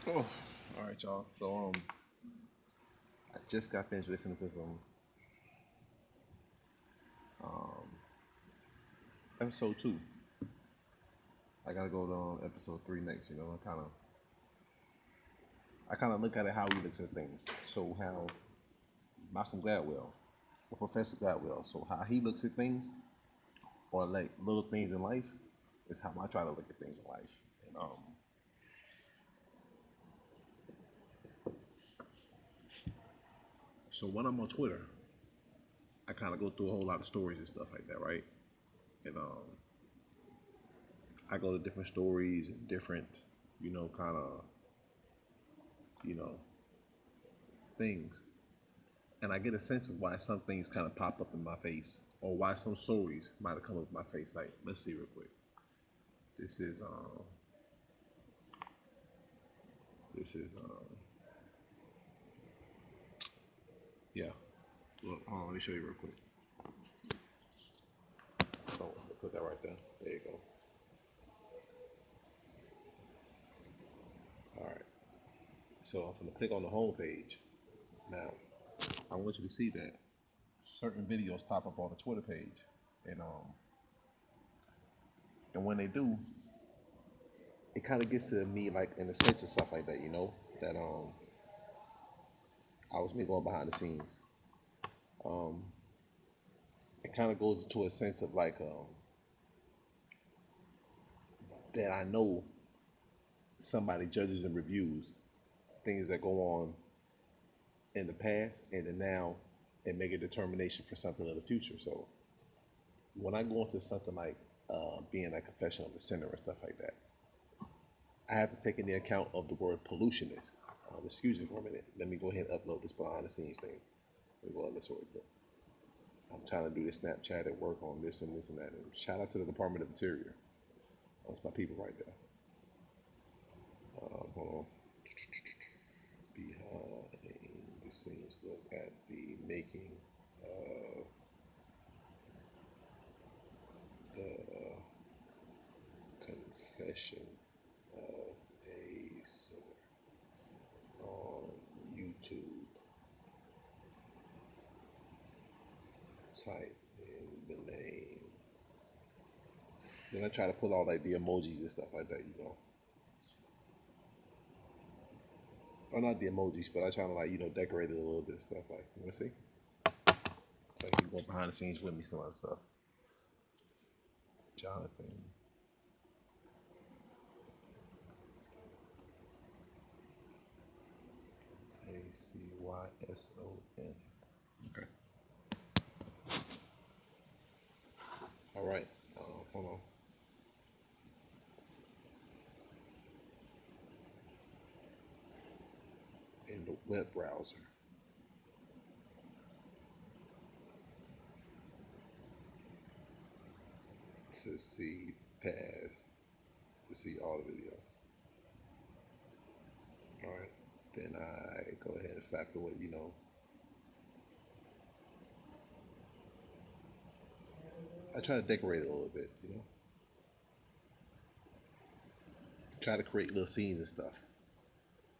Oh, all right, y'all. So I just got finished listening to some um episode 2. I gotta go to episode 3 next. I kind of look at it how he looks at things. So how Malcolm Gladwell or Professor Gladwell. So how he looks at things or like little things in life is how I try to look at things in life. And so when I'm on Twitter, I kind of go through a whole lot of stories and stuff like that, right? And I go to different stories and different, kind of, you know, things, and I get a sense of why some things kind of pop up in my face, or why some stories might have come up in my face. Like, let's see real quick. This is this is yeah. Look, hold on, let me show you real quick. So put that right there. There you go. All right. So I'm gonna click on the home page. Now I want you to see that certain videos pop up on the Twitter page, and when they do, it kind of gets to me like in the sense of stuff like that. That I was me going behind the scenes. Um, it kind of goes into a sense of like that I know somebody judges and reviews things that go on in the past and then now, and make a determination for something in the future. So when I go into something like being a confession of a sinner and stuff like that, I have to take into account of the word pollutionist. Excuse me for a minute. Let me go ahead and upload this behind the scenes thing. Let me go on this real quick. I'm trying to do the Snapchat and work on this and this and that. And shout out to the Department of Interior. That's my people right there. Hold on. Behind the scenes look at the making of the confession of a sinner on YouTube. Type in the name. Then I try to put all like the emojis and stuff like that. Or not the emojis, but I try to like decorate it a little bit stuff like. You want to see? It's like you go behind the scenes with me, some other stuff. Jonathan Acyson. Okay. All right. Hold on. In the web browser to see past, to see all the videos. All right. Then I go ahead and factor what I try to decorate it a little bit. Try to create little scenes and stuff.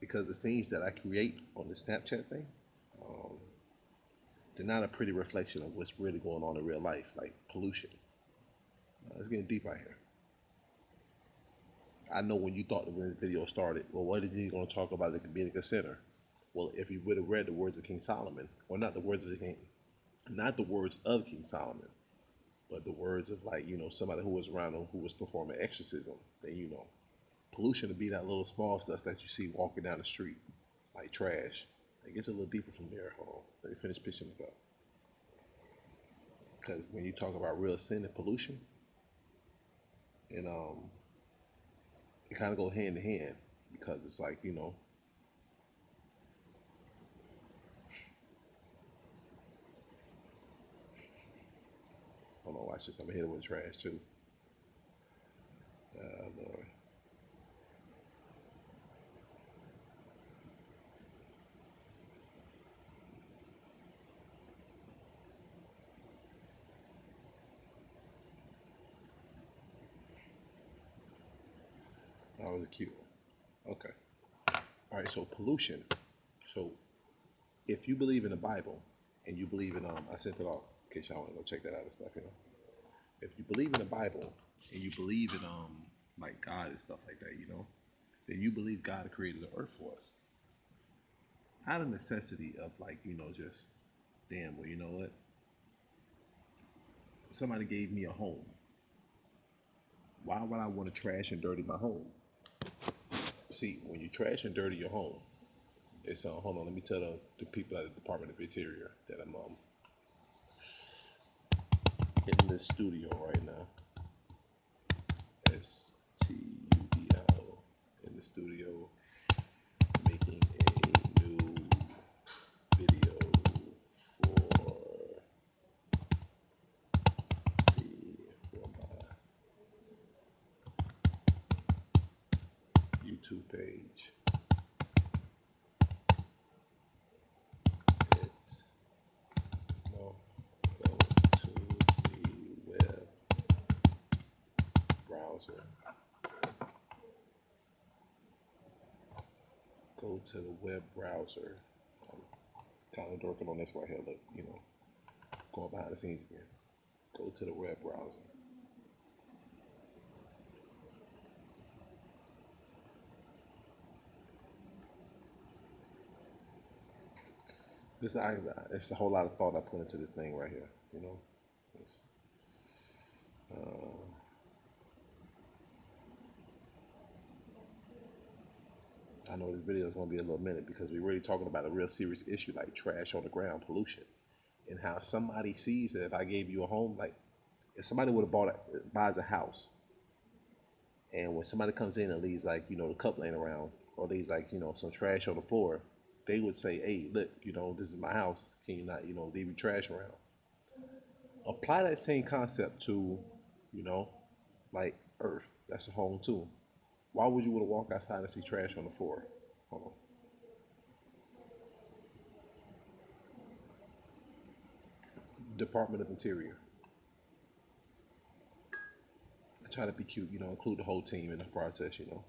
Because the scenes that I create on the Snapchat thing, um, they're not a pretty reflection of what's really going on in real life, like pollution. It's getting deep out here. I know when you thought the video started, well, what is he going to talk about being a sinner? Well, if you would have read the words of King Solomon, or not the words of the King, not the words of King Solomon, but the words of like somebody who was around him who was performing exorcism, then pollution would be that little small stuff that you see walking down the street, like trash. It gets a little deeper from there. Hold on, let me finish pitching this up. Because when you talk about real sin and pollution, and it kind of go hand in hand, because it's like hold on, watch this. I'm gonna hit it with trash too. Lord, that was a cute one. Okay, All right, so pollution. So if you believe in the Bible and you believe in I sent it off in case y'all want to go check that out and stuff, you know. If you believe in the Bible and you believe in like God and stuff like that, you know, then you believe God created the earth for us. Out of necessity of like, you know, just damn, well, you know what? Somebody gave me a home. Why would I want to trash and dirty my home? See, when you trash and dirty your home, it's hold on, let me tell the people at the Department of Interior that I'm in this studio right now. STUDIO in the studio making a new video for my YouTube page. It's no go to the web browser. Go to the web browser. I'm kind of working on this right here. Look, you know, going behind the scenes again. Go to the web browser. This it's a whole lot of thought I put into this thing right here. You know, uh, I know this video is going to be a little minute because we're really talking about a real serious issue like trash on the ground, pollution, and how somebody sees that if I gave you a home, like if somebody would have buys a house, and when somebody comes in and leaves like you know the cup laying around or leaves like you know some trash on the floor, they would say, "Hey, look, you know this is my house. Can you not you know leave your trash around?" Apply that same concept to, you know, like Earth. That's a home too. Why would you want to walk outside and see trash on the floor? Hold on. Department of Interior. I try to be cute, you know, include the whole team in the process, you know.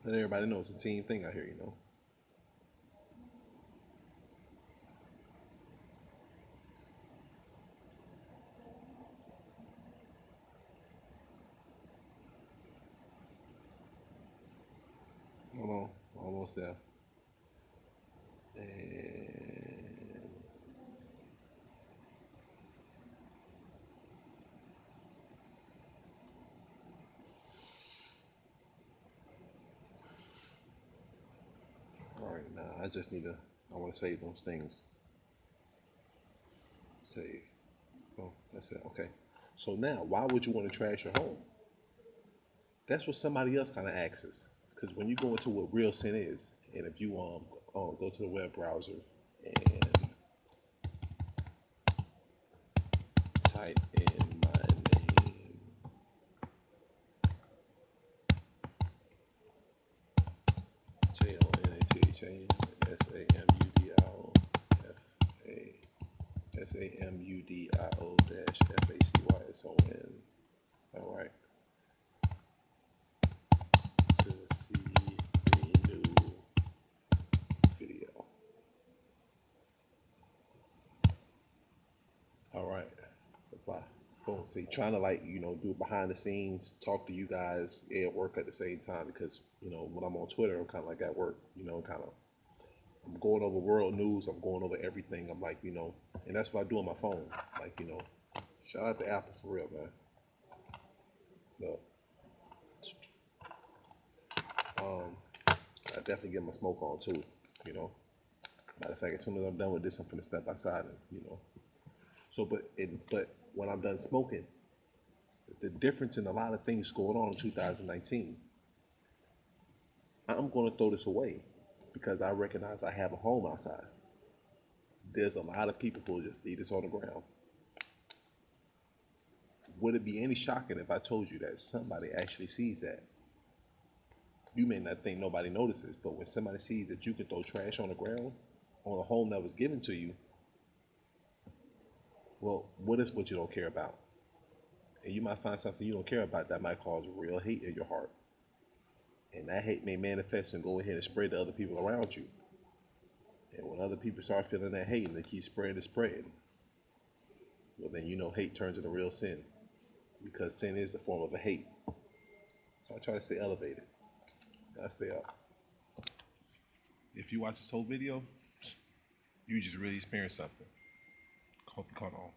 Let everybody know it's a team thing out here, you know. Hold on, almost there. And all right, now I just need to. I want to save those things. Save. Oh, that's it. Okay. So now, why would you want to trash your home? That's what somebody else kind of asks. Because when you go into what real sin is, and if you go to the web browser and type in my name, JONATHASAMUDIO-FACYSON. All right, to see the new video. All right, apply. Boom. See, trying to like you know do behind the scenes, talk to you guys at work at the same time because you know when I'm on Twitter, I'm kind of like at work. You know, kind of I'm going over world news. I'm going over everything. I'm like you know, and that's what I do on my phone. Like you know, shout out to Apple for real, man. Look, I definitely get my smoke on too. You know, matter of fact, as soon as I'm done with this, I'm gonna step outside and you know. So, but when I'm done smoking, the difference in a lot of things going on in 2019, I'm gonna throw this away because I recognize I have a home outside. There's a lot of people who just leave this on the ground. Would it be any shocking if I told you that somebody actually sees that? You may not think nobody notices, but when somebody sees that you can throw trash on the ground on a home that was given to you, well, what is what you don't care about? And you might find something you don't care about that might cause real hate in your heart. And that hate may manifest and go ahead and spread to other people around you. And when other people start feeling that hate and they keep spreading, well, then you know hate turns into real sin, because sin is a form of a hate. So I try to stay elevated. I stay up. If you watch this whole video, you just really experienced something. Hope you caught on.